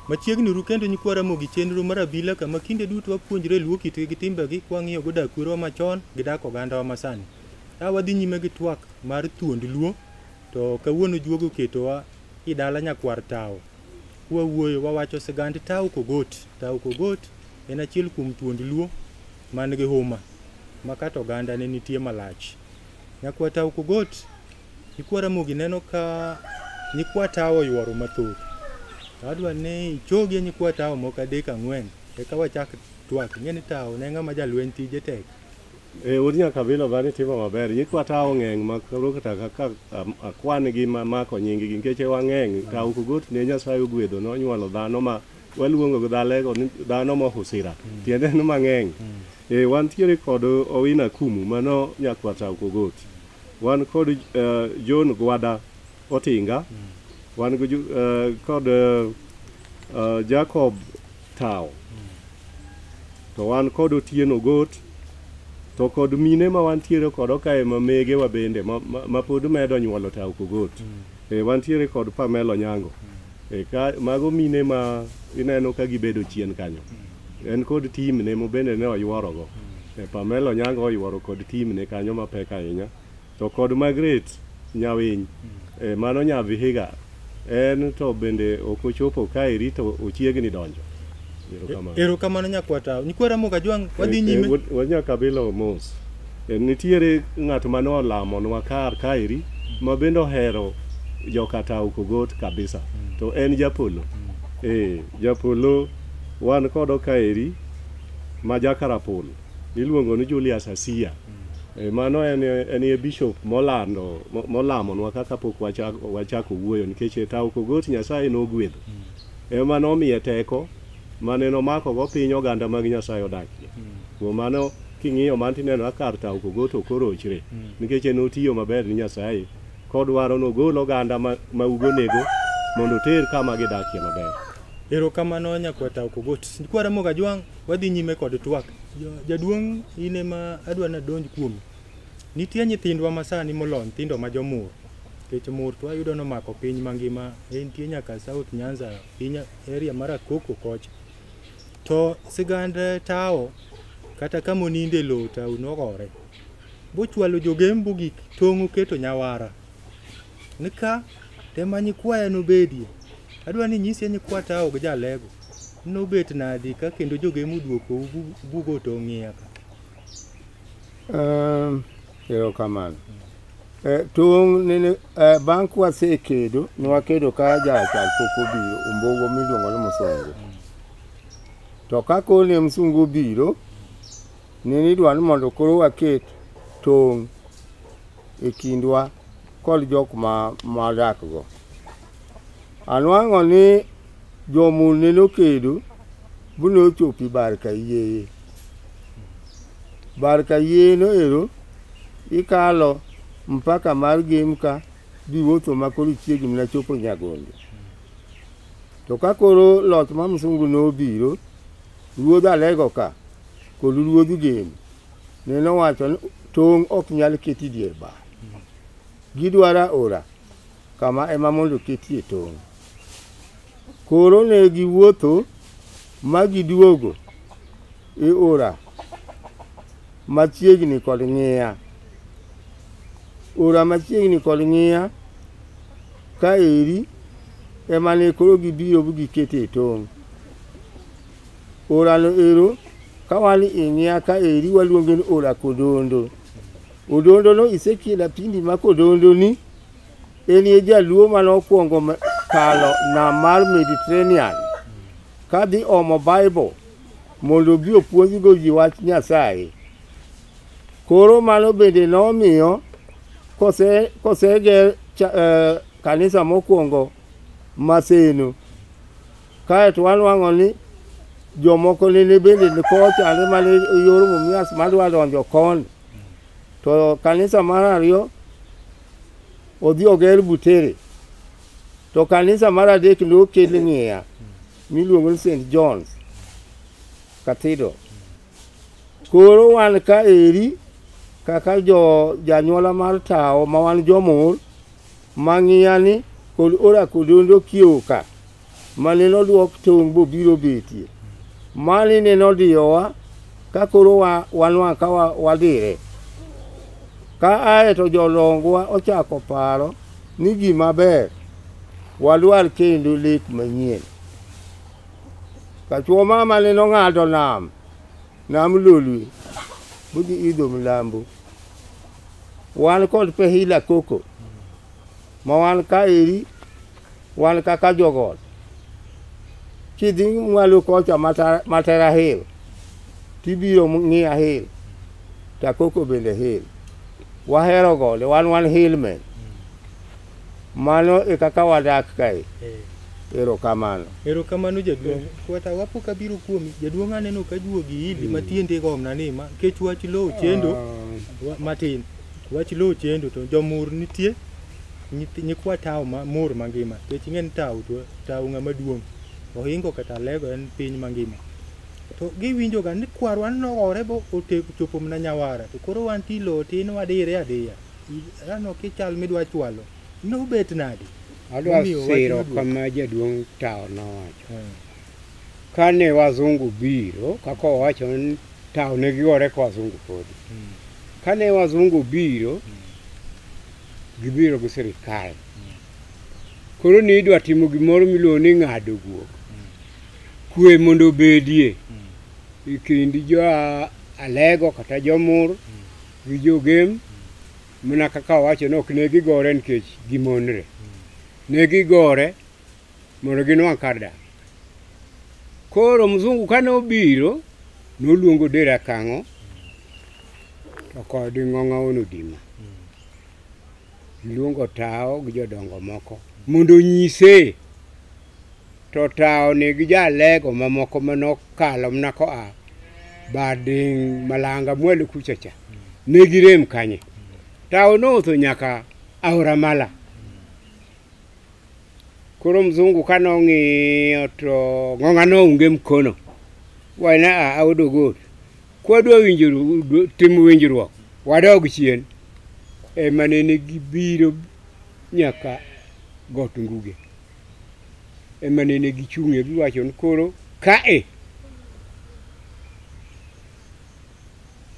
Machiegni ru kendo nyikwa Ramogi chenro mar abila kama kinde duto wapuonjre luo kitgi gi timbegi kwang'iyo go dak kwerwa machon gi dak ogandawa masani. Ka wadhi nyime gi twak mar thuond luo, to kawuono juogo ketowa i dala nyakwar Tawo. Wawuoyo wawacho sigand Tawo Kogot. Tawo Kogot en achiel kuom thuond luo man gi huma ma kata oganda ne nitie malach. Nyakwa Tawo Kogot, nyikwa Ramogi neno ka nyikwa Tawo yuoro mathoth. Adwa ne ichogi nyikwa Tawo moko 3-4 eka wachak twak. Ng'eni Tawo ne ng'ama jalweny tije tek. Udi nyaka bilo bani timo maber. Nyikwa Tawo ng'eng makalo kata kaka akwan gi mako nying gi nikech wang'eng. Tawo Kogot ne Nyasaye ogwedho nonyuolo dhano ma waluongo go dhalego ni dhano mohusira. Tiende no mang'eng. Wantiere kod Owina Kumu mano nyakwa Tawo Kogot. Wan kod John Gwada Otinga. Wan kod Jacob Tawo. To wan kod Otieno Got. To kod mine ma wantiere kod kae mamege wa bende ma pod medo nyuolo Tawo Kogot. Wantiere kod Pamela Onyango. Mago mine ma ineno ka gibedo chien kanyo. En kod team ne mo bende ne oyuoro go. Pamela Onyango oyuoro kod team ne kanyo mapek ahinya. To kod Margaret Nyawiny. Mano nya Vihiga. En to bende ok ochopo kaeri to ochiegni donjo. Erokamano nyakwa Tawo. Nyikwa Ramogi Ajwang' wadhi nyime. Wanyaka bilo mos. Nitiere ng'at mano olamonwa kar kaeri ma bende ohero joka Tawo Kogot kabisa. To en Japolo. Japolo wan kodo kaeri ma Jakarapol. Iluongo ni Julius Asia. Mano en bishop molamonwa kaka pok wachako wuoyo nikech Tawo Kogot Nyasaye nogwedho. Ema nomiye teko mane nomako go piny oganda mag Nyasaye odakie. Kuom mano king'iyo man tineno kar Tawo Kogot okorochre nikech notiyo maber ni Nyasaye kodwaro nogol oganda ma ugonego mondo ter kama gidakie maber. Erokamano nyakwa Tawo Kogot. Nyikwa Ramogi Ajwang' wadhi nyime kod twak. Jaduong' ine ma adwa na donj kuom. Nitie nyithindwa masani molony, nyithindo ma jomur. Kech mur to ayudo nomako piny mangima, entie nyaka South Nyanza, piny area mar Akoko kocha. To sigand Tawo kata kama oninde lo Tawo nogore. Bochwalo jogembu gik tong'o keto nyawara. Nika tema nyikwaya nobedie. Adwa ni nyisi nyikwa Tawo gi jalego. Nobet nadi ka kendo jogemu duoko bugo to ng'iya ka. Erokamano. Tong' nene bank wasekedo, nwakedo ka jachal pok obiro, ombogo miluongo ni Musongo. To kakone Msungu biro, nene idwa ni mondo koro waket tong' e kindwa kod jok ma dakgo. Anwang'o ni jomul nene okedo buno chopi Barka Yeye. Barka Yeye no ero ikalo mpaka mar Gemka biwotho makoro chiegni na chopo Nyagondo. To kakoro loch ma Msungu no biro, ruodh Alego ka kod ruodh Gem ne nowacho ni tong' ok nyal keti dier bar. Gidwara ora kama ema mondo ketie tong'. Koro ne giwuotho ma giduogo e ora machiegni kod Ng'iya. Ora machiegni kod Ng'iya ka eri ema ne koro gibiro gikete tong'. Ora no ero ka wan e Ng'iya ka eri waluonge ni ora Kodondo. Odondo no isekiela pindi ma Kodondo ni enie jaluo manokwongo kalo nam mar Mediterranean kadhi omo Bible mondo bi opuonjgo ji wach Nyasaye. Koro mano bende nomiyo koseger kanisa mokwongo Maseno, kaeto wanwang'o ni jomoko nene bende kochande mane yor Mumias madwa donjo koni. To kanisa mar ariyo odhi oger Butere. To kanisa mar adek nokel Ng'iya miluongo ni St. John's Cathedral. Koro wan ka eri kaka janyuola mar Tawo ma wan jomur ma Ng'iya ni kod ora Kodondo kiewo ka mane noduok tong' bobiro betie. Mani ne nodiyowa ka koro wanwa ka wadire. Ka ae to jolongwa ochako paro ni gima ber wadwar kendo lek manyien. Kachuo mama ne nong'ado nam Lolwe budhi idho Mlambo. Wan kod Pehila Koko ma wan ka eri wan kaka jogot. Kidhi mwalo kocha Matera Hill tibiro ng'iya hill ta Koko bende hill. Wahero gode wan hillmen. Mano e kaka wadak kae. Erokamano. Erokamano jaduong'. Kwata wapoka biro kuomi. Jaduong' aneno ka juogi ili matiende gomna ni ma kech wach lo chendo matin. Wach lo chendo to jomur nitie nyikwa Tawo mur mangima. Kech ng'en Tawo ng'ama duong'. Ohingo kata lego en piny mangima. To giwinjo ga ni kwarwa nogore bo chopo mna Nyawara. To koro wan tilo tin wadire adiya. Ano kichal midwa chwalo. No bet nade. Adwa siro kama jaduong' Tawo nowacho. Kane wazungu biro, kaka owacho ni Tawo ne gigore ka wazungu podi. Kane wazungu biro, gibiro gi sirikal. Koro ni idwa timo gimoro miluongo ni ng'ado guok. Kwe mondo obedie. Ikindi jo alego kata jomur gi jogem mana kaka wacho no ok ne gigore nikech gimonre. Ne gigore mondo ginwang' kar dak. Koro mzungu kane obiro noluongo dera kang'o to kod ng'ong'a onodima. Luongo Tawo gi jodongo moko mondo nyise to Tawo nigi jalego mamoko manokalo mna ko a bading Malanga mwelo kuchacha. Ne girem kanye. Tawo notho nyaka Aora Mala. Koro mzungu kanong'iyo to ng'ong'a no onge mkono. Wana aodogot. Kwadwa winjuru timo winjruok. Wadog chien. Manene gibiro nyaka got Nguge. Manene gichung'e giwacho ni koro kae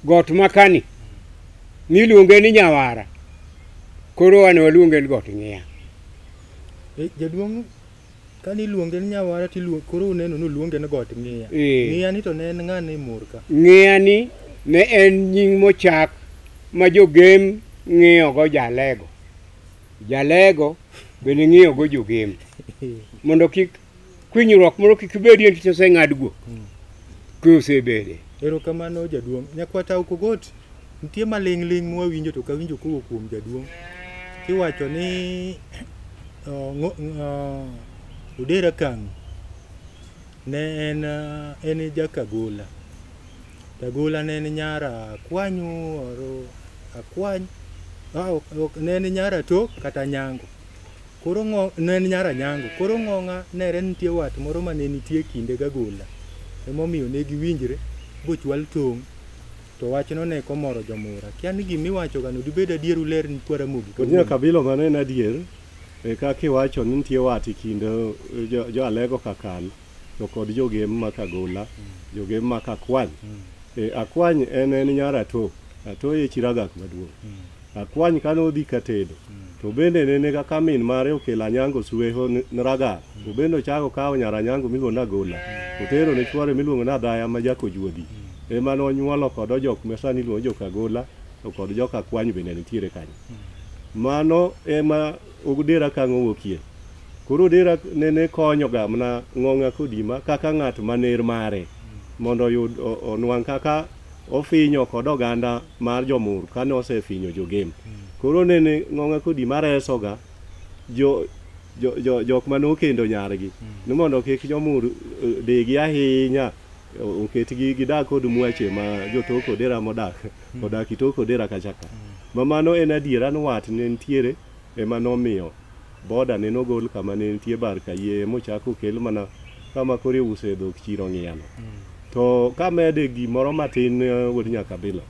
got makani niluonge ni Nyawara. Koro wan waluonge ni got Ng'iya. Jaduong' kani luonge ni Nyawara tiluonge koro uneno noluonge ni got Ng'iya. Ng'iya ni to ne en ng'ane murka. Ng'iya ni ne en nying mochak ma jogem ng'iyo go jalego. Jalego bende ng'iyo go jogem. Mondo kik kwinyruok moro kik bedie nikech oseng'ad guok. Kosebede. Erokamano jaduong'. Nyakwa Tawo kogot nitie maling' mwawinjo to kawinjo kowuok kuom jaduong'. Kiwacho ni Odera Kang' ne en jakagola. Kagola ne en nyara akwanyu oro akwany. Ne en nyara tok kata nyango. Koro ne en nyara nyango. Koro ng'ong'a nere nitie wat moro mane nitie kinde gagola. Emomiyo ne giwinjre bochwal tong'. To wachno ne komoro jomura. Kia ni gimiwacho ga no dibed adier uler ni Kwaramogi. Kodnya kabilo mane en adier. Kaka iwacho ni nitie wat kind jo alego kakal to kod jogem ma kagola, jogem ma kakwany. Akwany en nyara to. Ato e chiragak maduong'. Akwany kano odhi katedo. To bende nene kaka min mare okela nyango suweho nraga. To bende ochako kawo nyara nyango miluongo na gola. Otero ne chwore miluongo na Daya ma jako juodhi. Ema nonyuolo kod jok mesani iluongo joka gola to kod joka kwany bende nitiere kanyo. Mano ema Odera Kang' owuokie. Koro Odera nene konyo ga mana ng'ong'a kodima kaka ng'at maner mare mondo oyud onwang' kaka ofinyo kod oganda mar jomur kane osefinyo jogem. Koro nene ng'ong'a kodima resoga jok manokendo nyargi ni mondo kik jomur degi ahinya oketgi gidak kod mwache ma jotok Odera modak itok Odera kachaka. Mamano en adiera ni wat ne nitiere ema nomiyo boda ne nogol kama ne nitie barka yie mochako kel mana kama kore use dhok chiro Ng'iyano. To kamede gimoro matin wuod Nyakabilo.